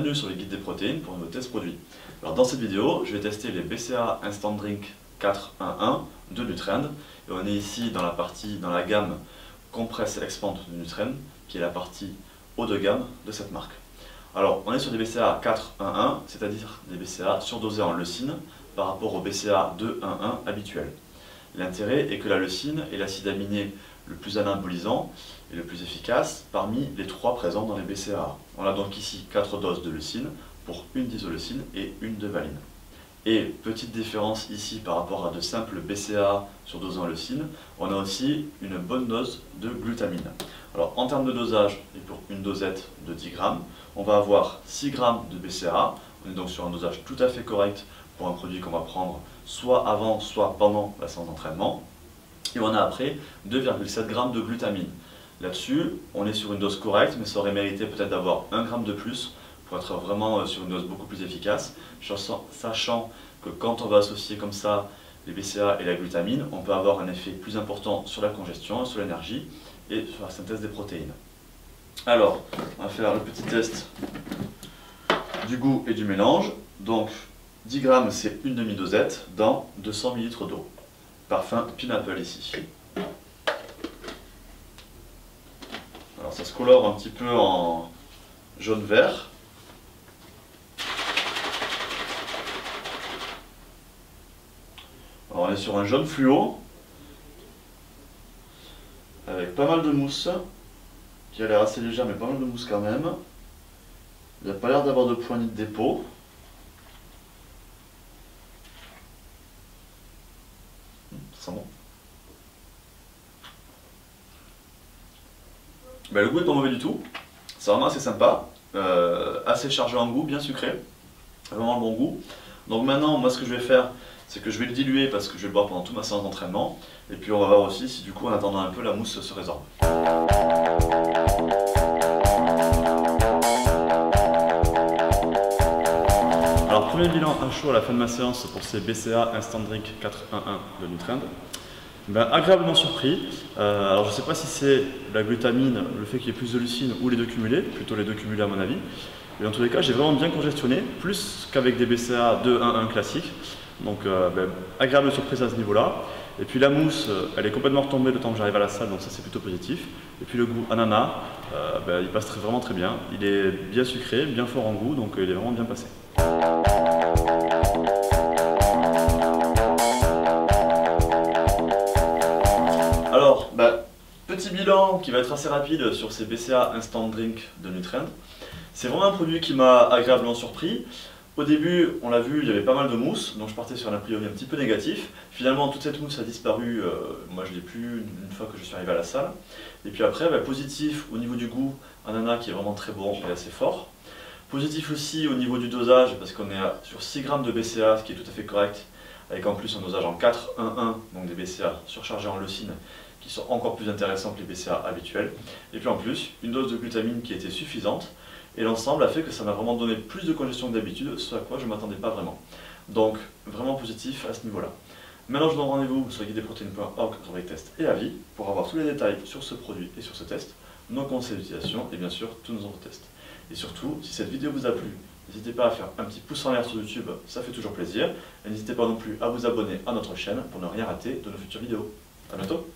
Bienvenue sur le guide des protéines pour un nouveau test produit. Alors dans cette vidéo, je vais tester les BCAA Instant Drink 411 de Nutrend. Et on est ici dans la gamme Compress Expand de Nutrend, qui est la partie haut de gamme de cette marque. Alors on est sur des BCAA 411, c'est-à-dire des BCAA surdosés en leucine par rapport aux BCAA 211 habituels. L'intérêt est que la leucine est l'acide aminé le plus anabolisant et le plus efficace parmi les 3 présents dans les BCAA. On a donc ici 4 doses de leucine pour une d'isoleucine et une de valine. Et petite différence ici par rapport à de simples BCAA surdosés en leucine, on a aussi une bonne dose de glutamine. Alors en termes de dosage, et pour une dosette de 10 grammes, on va avoir 6 grammes de BCAA. On est donc sur un dosage tout à fait correct pour un produit qu'on va prendre soit avant, soit pendant la séance d'entraînement. Et on a après 2,7 g de glutamine. Là-dessus, on est sur une dose correcte, mais ça aurait mérité peut-être d'avoir 1 g de plus pour être vraiment sur une dose beaucoup plus efficace, sachant que quand on va associer comme ça les BCAA et la glutamine, on peut avoir un effet plus important sur la congestion, sur l'énergie et sur la synthèse des protéines. Alors, on va faire le petit test du goût et du mélange. Donc, 10 g c'est une demi-dosette dans 200 ml d'eau. Parfum Pineapple ici. Alors ça se colore un petit peu en jaune-vert. Alors on est sur un jaune fluo, avec pas mal de mousse, qui a l'air assez légère mais pas mal de mousse quand même. Il n'y a pas l'air d'avoir de poids ni de dépôt. Ça sent bon. Ben, le goût est pas mauvais du tout, c'est vraiment assez sympa, assez chargé en goût, bien sucré, vraiment le bon goût. Donc maintenant, moi ce que je vais faire, c'est que je vais le diluer parce que je vais le boire pendant toute ma séance d'entraînement. Et puis on va voir aussi si du coup en attendant un peu la mousse se résorbe. Alors premier bilan à chaud à la fin de ma séance pour ces BCAA Instant Drink 411 de Nutrend. Ben, agréablement surpris. Alors je ne sais pas si c'est la glutamine, le fait qu'il y ait plus de leucine ou les deux cumulés, plutôt les deux cumulés à mon avis. Mais dans tous les cas, j'ai vraiment bien congestionné, plus qu'avec des BCAA 211 classiques. Donc ben, agréable surprise à ce niveau-là. Et puis la mousse, elle est complètement retombée le temps que j'arrive à la salle, donc ça c'est plutôt positif. Et puis le goût ananas, ben, il passe vraiment très bien. Il est bien sucré, bien fort en goût, donc il est vraiment bien passé. Alors, petit bilan qui va être assez rapide sur ces BCAA Instant Drink de Nutrend. C'est vraiment un produit qui m'a agréablement surpris. Au début, on l'a vu, il y avait pas mal de mousse, donc je partais sur un a priori un petit peu négatif. Finalement, toute cette mousse a disparu, moi je ne l'ai plus une fois que je suis arrivé à la salle. Et puis après, positif au niveau du goût, ananas qui est vraiment très bon et assez fort. Positif aussi au niveau du dosage, parce qu'on est sur 6 grammes de BCAA, ce qui est tout à fait correct, avec en plus un dosage en 4-1-1, donc des BCAA surchargés en leucine, qui sont encore plus intéressants que les BCAA habituels. Et puis en plus, une dose de glutamine qui était suffisante. Et l'ensemble a fait que ça m'a vraiment donné plus de congestion que d'habitude, ce à quoi je ne m'attendais pas vraiment. Donc, vraiment positif à ce niveau-là. Maintenant, je donne rendez-vous sur guideproteine.org pour les tests et avis, pour avoir tous les détails sur ce produit et sur ce test, nos conseils d'utilisation et bien sûr tous nos autres tests. Et surtout, si cette vidéo vous a plu, n'hésitez pas à faire un petit pouce en l'air sur YouTube, ça fait toujours plaisir. Et n'hésitez pas non plus à vous abonner à notre chaîne pour ne rien rater de nos futures vidéos. A bientôt!